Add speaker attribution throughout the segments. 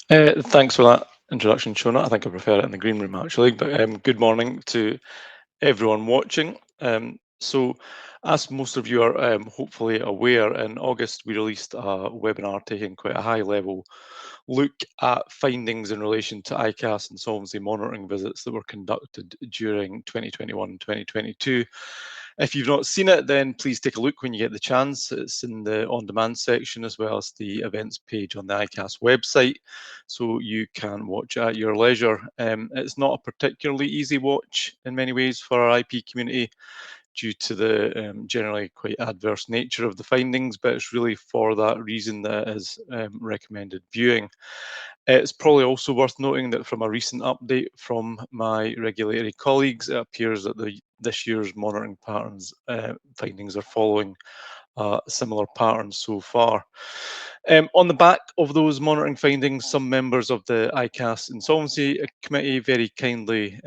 Speaker 1: Thanks for that introduction, Shona. I think I prefer it in the green room actually. But good morning to everyone watching. As most of you are hopefully aware, in August we released a webinar taking quite a high level look at findings in relation to ICAS insolvency monitoring visits that were conducted during 2021-2022. If you've not seen it, then please take a look when you get the chance. It's in the on-demand section as well as the events page on the ICAS website, so you can watch at your leisure. It's not a particularly easy watch in many ways for our IP community due to the generally quite adverse nature of the findings, but it's really for that reason that it is recommended viewing. It's probably also worth noting that from a recent update from my regulatory colleagues, it appears that this year's monitoring patterns findings are following similar patterns so far. On the back of those monitoring findings, some members of the ICAS Insolvency Committee very kindly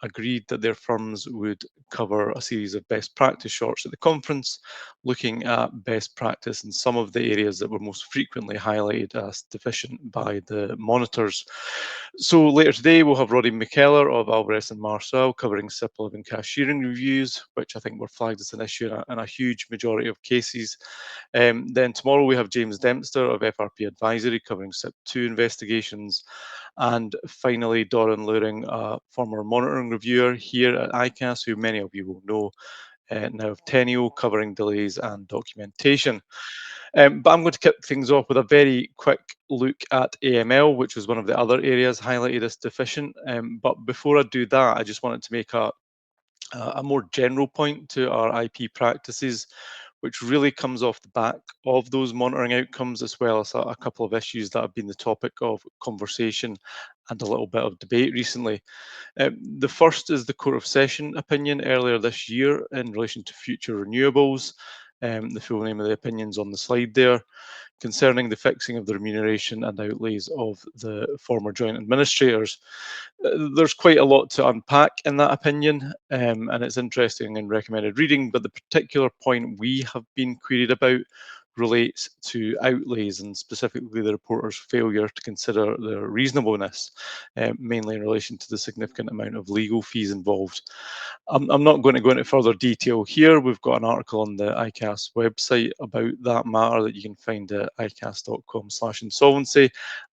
Speaker 1: agreed that their firms would cover a series of best practice shorts at the conference, looking at best practice in some of the areas that were most frequently highlighted as deficient by the monitors. So later today, we'll have Roddy McKellar of Alvarez and Marsal covering SIP and cashiering reviews, which I think were flagged as an issue in a huge majority of cases. Then tomorrow we have James Dempster of FRP Advisory covering SIP2 investigations. And finally, Doran Luring, a former monitoring reviewer here at ICAS, who many of you will know, now of Tenio covering delays and documentation. But I'm going to kick things off with a very quick look at AML, which was one of the other areas highlighted as deficient. But before I do that, I just wanted to make a more general point to our IP practices, which really comes off the back of those monitoring outcomes, as well as a couple of issues that have been the topic of conversation and a little bit of debate recently. The first is the Court of Session opinion earlier this year in relation to future renewables. The full name of the opinion's on the slide there, concerning the fixing of the remuneration and outlays of the former joint administrators. There's quite a lot to unpack in that opinion, and it's interesting and recommended reading, but the particular point we have been queried about relates to outlays and specifically the reporter's failure to consider their reasonableness, mainly in relation to the significant amount of legal fees involved. I'm not going to go into further detail here. We've got an article on the ICAS website about that matter that you can find at icas.com/insolvency.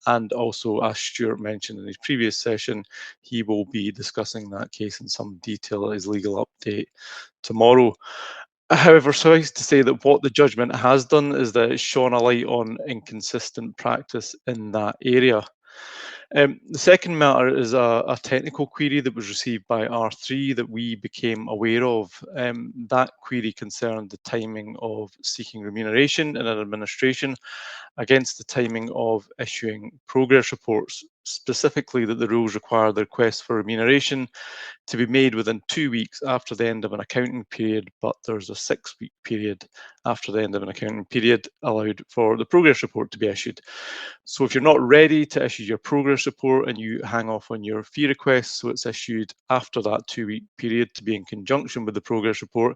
Speaker 1: And also, as Stuart mentioned in his previous session, he will be discussing that case in some detail at his legal update tomorrow. However, suffice to say that what the judgment has done is that it's shone a light on inconsistent practice in that area. The second matter is a technical query that was received by R3 that we became aware of. That query concerned the timing of seeking remuneration in an administration against the timing of issuing progress reports, specifically that the rules require the request for remuneration to be made within 2 weeks after the end of an accounting period, but there's a 6-week period after the end of an accounting period allowed for the progress report to be issued. So if you're not ready to issue your progress report and you hang off on your fee request, so it's issued after that 2-week period to be in conjunction with the progress report,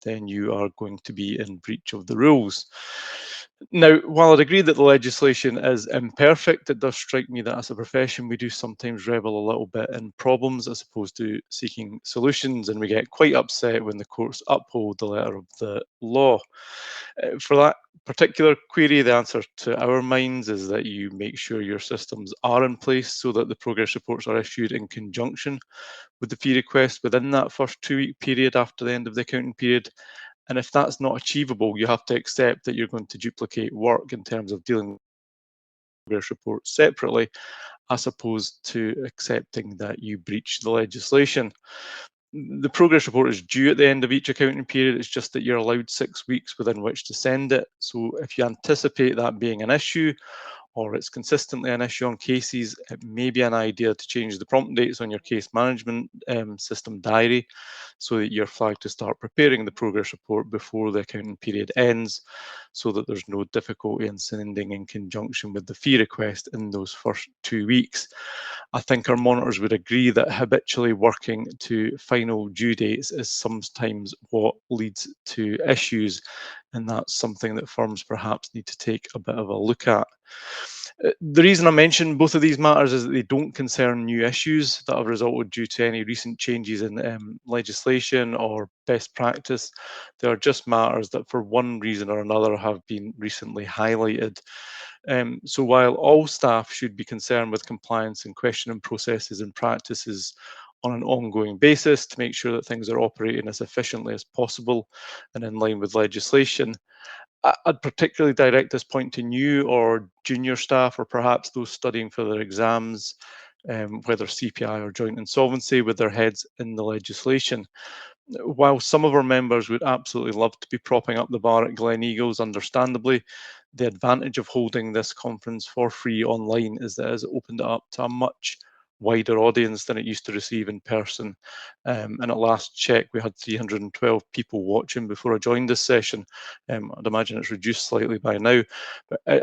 Speaker 1: then you are going to be in breach of the rules. Now, while I'd agree that the legislation is imperfect, it does strike me that as a profession, we do sometimes revel a little bit in problems as opposed to seeking solutions, and we get quite upset when the courts uphold the letter of the law. For that particular query, the answer to our minds is that you make sure your systems are in place so that the progress reports are issued in conjunction with the fee request within that first 2-week period after the end of the accounting period. And if that's not achievable, you have to accept that you're going to duplicate work in terms of dealing with progress reports separately, as opposed to accepting that you breach the legislation. The progress report is due at the end of each accounting period. It's just that you're allowed 6 weeks within which to send it. So if you anticipate that being an issue, or it's consistently an issue on cases, it may be an idea to change the prompt dates on your case management system diary so that you're flagged to start preparing the progress report before the accounting period ends, so that there's no difficulty in sending in conjunction with the fee request in those first 2 weeks. I think our monitors would agree that habitually working to final due dates is sometimes what leads to issues, and that's something that firms perhaps need to take a bit of a look at. The reason I mention both of these matters is that they don't concern new issues that have resulted due to any recent changes in legislation or best practice. They are just matters that, for one reason or another, have been recently highlighted. So while all staff should be concerned with compliance and questioning processes and practices on an ongoing basis to make sure that things are operating as efficiently as possible and in line with legislation, I'd particularly direct this point to new or junior staff, or perhaps those studying for their exams, whether CPI or joint insolvency, with their heads in the legislation. While some of our members would absolutely love to be propping up the bar at Gleneagles, understandably, the advantage of holding this conference for free online is that it has opened it up to a much wider audience than it used to receive in person. And at last check, we had 312 people watching before I joined this session. I'd imagine it's reduced slightly by now.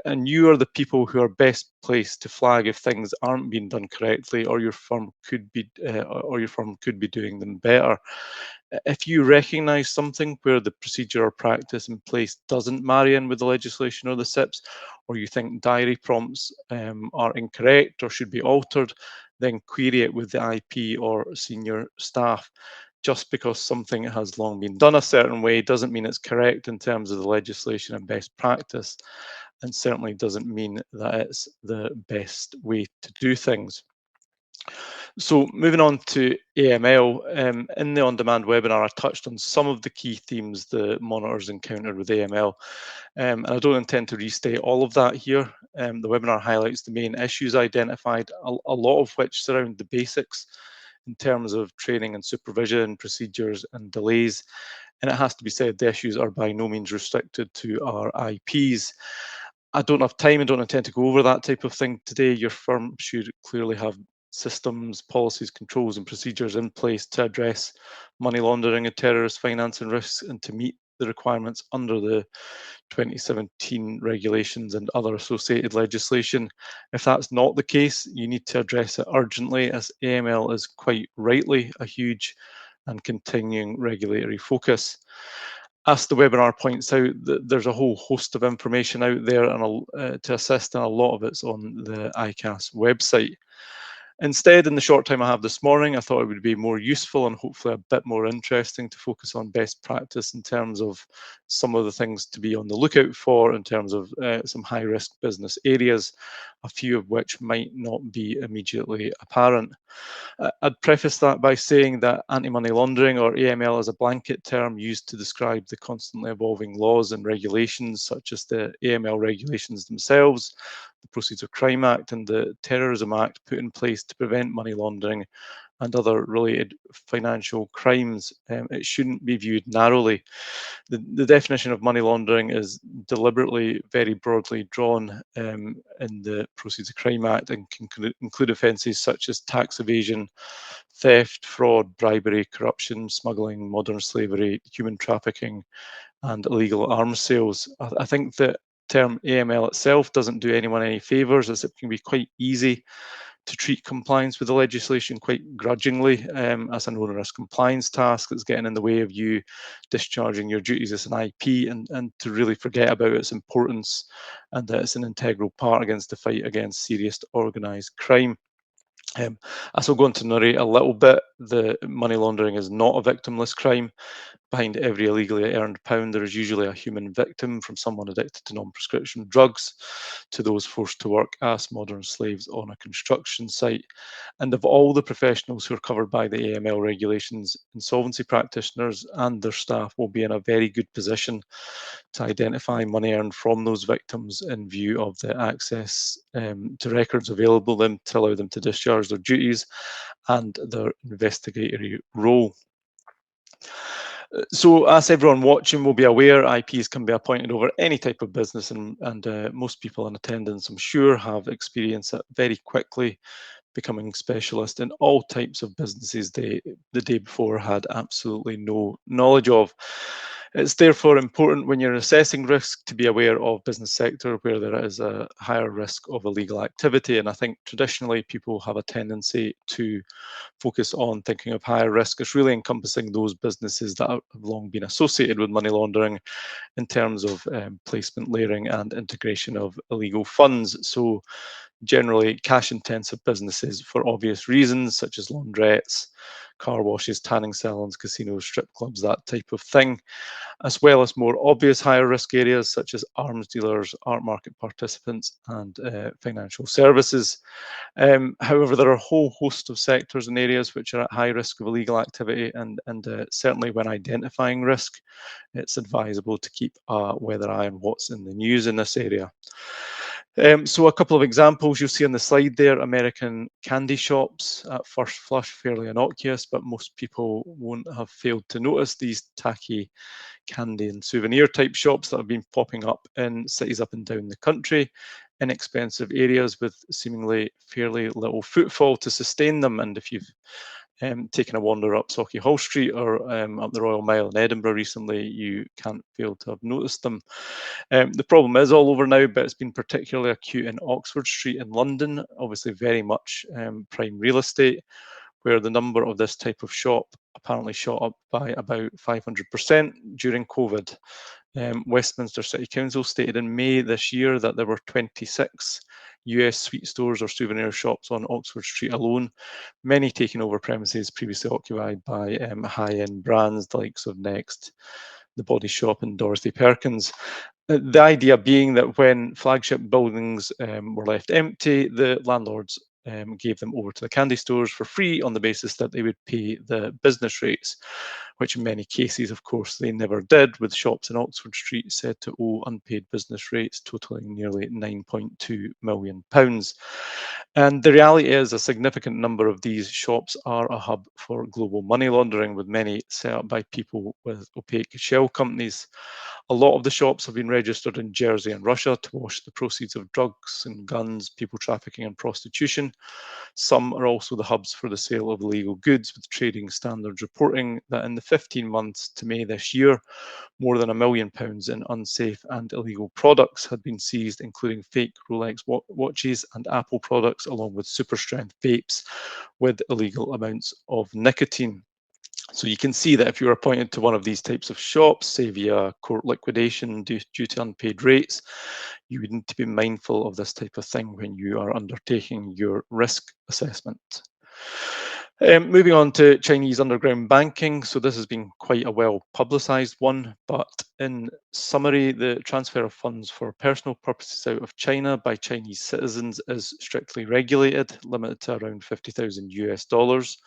Speaker 1: And you are the people who are best placed to flag if things aren't being done correctly, or your firm could be doing them better. If you recognise something where the procedure or practice in place doesn't marry in with the legislation or the SIPs, or you think diary prompts are incorrect or should be altered, then query it with the IP or senior staff. Just because something has long been done a certain way doesn't mean it's correct in terms of the legislation and best practice, and certainly doesn't mean that it's the best way to do things. So moving on to AML, in the on-demand webinar, I touched on some of the key themes the monitors encountered with AML, and I don't intend to restate all of that here. The webinar highlights the main issues identified, a lot of which surround the basics in terms of training and supervision, procedures and delays. And it has to be said, the issues are by no means restricted to our IPs. I don't have time and don't intend to go over that type of thing today. Your firm should clearly have systems, policies, controls, and procedures in place to address money laundering and terrorist financing risks and to meet the requirements under the 2017 regulations and other associated legislation. If that's not the case, you need to address it urgently, as AML is quite rightly a huge and continuing regulatory focus. As the webinar points out, there's a whole host of information out there and to assist, and a lot of it's on the ICAS website. Instead, in the short time I have this morning, I thought it would be more useful and hopefully a bit more interesting to focus on best practice in terms of some of the things to be on the lookout for in terms of some high risk business areas, a few of which might not be immediately apparent. I'd preface that by saying that anti-money laundering, or AML, is a blanket term used to describe the constantly evolving laws and regulations, such as the AML regulations themselves, the Proceeds of Crime Act, and the Terrorism Act, put in place to prevent money laundering and other related financial crimes. It shouldn't be viewed narrowly. The definition of money laundering is deliberately very broadly drawn in the Proceeds of Crime Act, and can include offences such as tax evasion, theft, fraud, bribery, corruption, smuggling, modern slavery, human trafficking, and illegal arms sales. I think the term AML itself doesn't do anyone any favours, as it can be quite easy to treat compliance with the legislation quite grudgingly, as an onerous compliance task that's getting in the way of you discharging your duties as an IP, and to really forget about its importance and that it's an integral part against the fight against serious organised crime. As I'll go on to narrate a little bit, the money laundering is not a victimless crime. Behind every illegally earned pound, there is usually a human victim, from someone addicted to non-prescription drugs to those forced to work as modern slaves on a construction site. And of all the professionals who are covered by the AML regulations, insolvency practitioners and their staff will be in a very good position to identify money earned from those victims in view of the access to records available them to allow them to discharge their duties and their investigatory role. So, as everyone watching will be aware, IPs can be appointed over any type of business, and most people in attendance, I'm sure, have experienced it very quickly, becoming specialist in all types of businesses they the day before had absolutely no knowledge of. It's therefore important when you're assessing risk to be aware of business sector where there is a higher risk of illegal activity. And I think traditionally people have a tendency to focus on thinking of higher risk as really encompassing those businesses that have long been associated with money laundering in terms of placement layering and integration of illegal funds. So generally cash intensive businesses for obvious reasons, such as laundrettes, car washes, tanning salons, casinos, strip clubs, that type of thing, as well as more obvious higher risk areas such as arms dealers, art market participants, and financial services. However, there are a whole host of sectors and areas which are at high risk of illegal activity, and certainly when identifying risk, it's advisable to keep a weather eye on what's in the news in this area. So a couple of examples you'll see on the slide there. American candy shops, at first flush fairly innocuous, but most people won't have failed to notice these tacky candy and souvenir type shops that have been popping up in cities up and down the country, inexpensive areas with seemingly fairly little footfall to sustain them. And if you've taken a wander up Sauchiehall Street or up the Royal Mile in Edinburgh recently, you can't fail to have noticed them. The problem is all over now, but it's been particularly acute in Oxford Street in London, obviously very much prime real estate, where the number of this type of shop apparently shot up by about 500% during COVID. Westminster City Council stated in May this year that there were 26 US sweet stores or souvenir shops on Oxford Street alone, many taking over premises previously occupied by high-end brands the likes of Next, The Body Shop, and Dorothy Perkins. The idea being that when flagship buildings were left empty, the landlords gave them over to the candy stores for free on the basis that they would pay the business rates, which in many cases, of course, they never did, with shops in Oxford Street said to owe unpaid business rates totaling nearly £9.2 million. And the reality is a significant number of these shops are a hub for global money laundering, with many set up by people with opaque shell companies. A lot of the shops have been registered in Jersey and Russia to wash the proceeds of drugs and guns, people trafficking, and prostitution. Some are also the hubs for the sale of illegal goods, with trading standards reporting that in the 15 months to May this year, more than £1 million in unsafe and illegal products had been seized, including fake Rolex watches and Apple products, along with super strength vapes with illegal amounts of nicotine. So you can see that if you're appointed to one of these types of shops, say via court liquidation due to unpaid rates, you would need to be mindful of this type of thing when you are undertaking your risk assessment. Moving on to Chinese underground banking. So this has been quite a well publicised one, but in summary, the transfer of funds for personal purposes out of China by Chinese citizens is strictly regulated, limited to around 50,000 US dollars.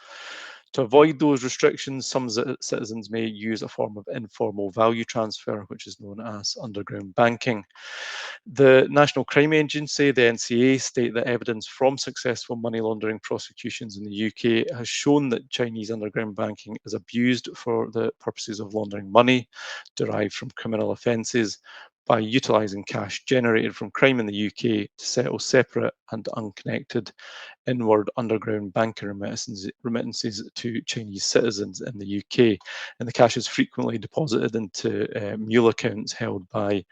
Speaker 1: To avoid those restrictions, some citizens may use a form of informal value transfer, which is known as underground banking. The National Crime Agency, the NCA, state that evidence from successful money laundering prosecutions in the UK has shown that Chinese underground banking is abused for the purposes of laundering money derived from criminal offences by utilising cash generated from crime in the UK to settle separate and unconnected inward underground banking remittances to Chinese citizens in the UK. And the cash is frequently deposited into mule accounts held by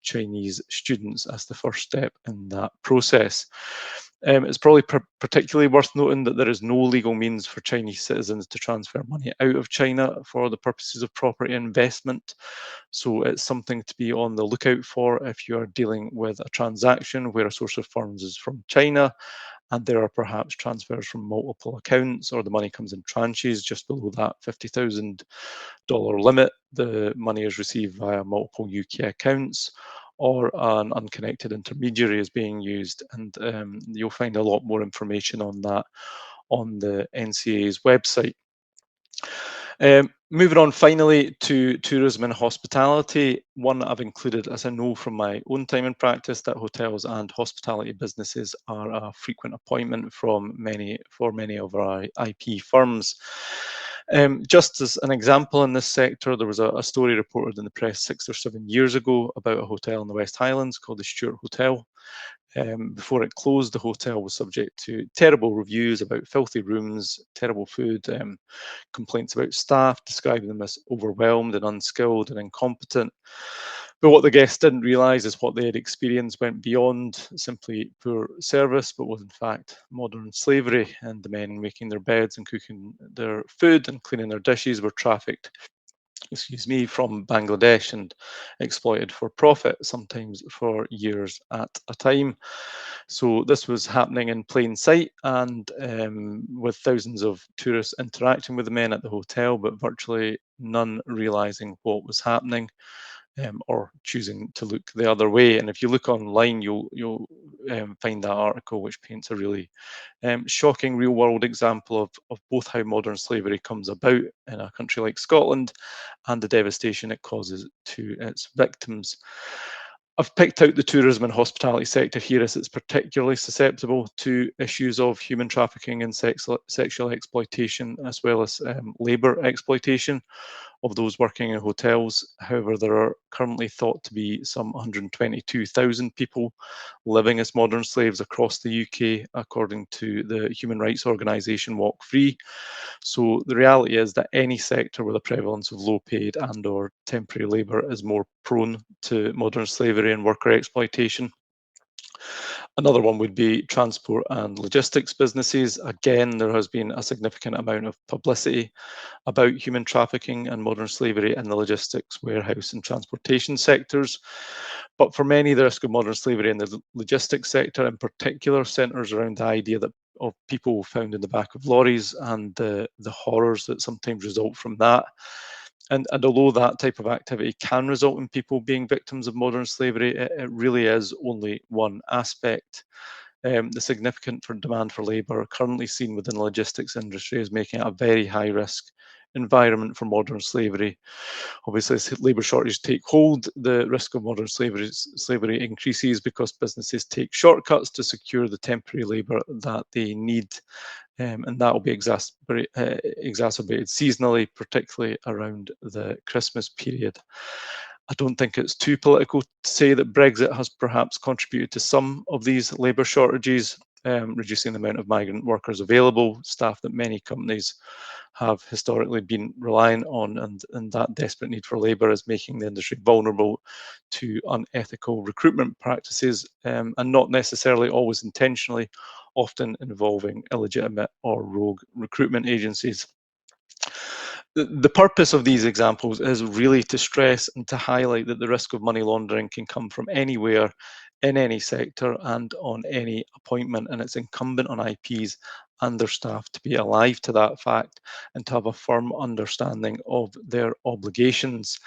Speaker 1: Chinese students as the first step in that process. It's probably particularly worth noting that there is no legal means for Chinese citizens to transfer money out of China for the purposes of property investment. So it's something to be on the lookout for if you are dealing with a transaction where a source of funds is from China and there are perhaps transfers from multiple accounts, or the money comes in tranches just below that $50,000 limit. The money is received via multiple UK accounts, or an unconnected intermediary is being used. And you'll find a lot more information on that on the NCA's website. Moving on finally to tourism and hospitality, one I've included as I know from my own time in practice that hotels and hospitality businesses are a frequent appointment for many of our IP firms. Just as an example in this sector, there was a story reported in the press 6 or 7 years ago about a hotel in the West Highlands called the Stuart Hotel. Before it closed, the hotel was subject to terrible reviews about filthy rooms, terrible food, complaints about staff, describing them as overwhelmed and unskilled and incompetent. But what the guests didn't realise is what they had experienced went beyond simply poor service, but was in fact modern slavery. And the men making their beds and cooking their food and cleaning their dishes were trafficked, from Bangladesh and exploited for profit, sometimes for years at a time. So this was happening in plain sight, and with thousands of tourists interacting with the men at the hotel, but virtually none realizing what was happening, or choosing to look the other way. And if you look online, you'll find that article, which paints a really shocking real world example of both how modern slavery comes about in a country like Scotland and the devastation it causes to its victims. I've picked out the tourism and hospitality sector here as it's particularly susceptible to issues of human trafficking and sexual exploitation, as well as labour exploitation of those working in hotels. However, there are currently thought to be some 122,000 people living as modern slaves across the UK, according to the human rights organisation Walk Free. So the reality is that any sector with a prevalence of low paid and or temporary labour is more prone to modern slavery and worker exploitation. Another one would be transport and logistics businesses. Again, there has been a significant amount of publicity about human trafficking and modern slavery in the logistics, warehouse, and transportation sectors. But for many, the risk of modern slavery in the logistics sector, in particular, centres around the idea that of people found in the back of lorries and the horrors that sometimes result from that. And although that type of activity can result in people being victims of modern slavery, it really is only one aspect. The significant demand for labour currently seen within the logistics industry is making it a very high risk environment for modern slavery. Obviously, as labour shortages take hold, the risk of modern slavery increases because businesses take shortcuts to secure the temporary labour that they need. And that will be exacerbated seasonally, particularly around the Christmas period. I don't think it's too political to say that Brexit has perhaps contributed to some of these labour shortages, reducing the amount of migrant workers available, staff that many companies have historically been reliant on, and that desperate need for labour is making the industry vulnerable to unethical recruitment practices, and not necessarily always intentionally, often involving illegitimate or rogue recruitment agencies. The purpose of these examples is really to stress and to highlight that the risk of money laundering can come from anywhere, in any sector, and on any appointment. And it's incumbent on IPs and their staff to be alive to that fact and to have a firm understanding of their obligations.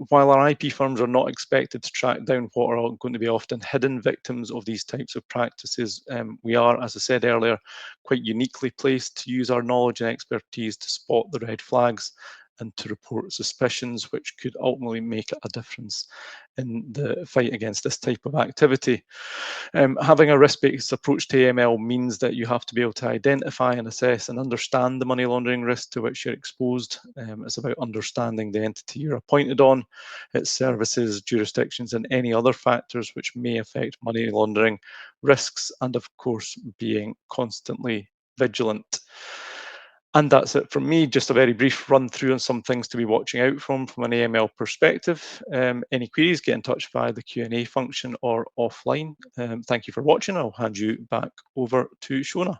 Speaker 1: While our IP firms are not expected to track down what are going to be often hidden victims of these types of practices, we are, as I said earlier, quite uniquely placed to use our knowledge and expertise to spot the red flags and to report suspicions, which could ultimately make a difference in the fight against this type of activity. Having a risk-based approach to AML means that you have to be able to identify and assess and understand the money laundering risk to which you're exposed. It's about understanding the entity you're appointed on, its services, jurisdictions, and any other factors which may affect money laundering risks, and of course, being constantly vigilant. And that's it from me. Just a very brief run through on some things to be watching out from an AML perspective. Any queries, get in touch via the Q&A function or offline. Thank you for watching. I'll hand you back over to Shona.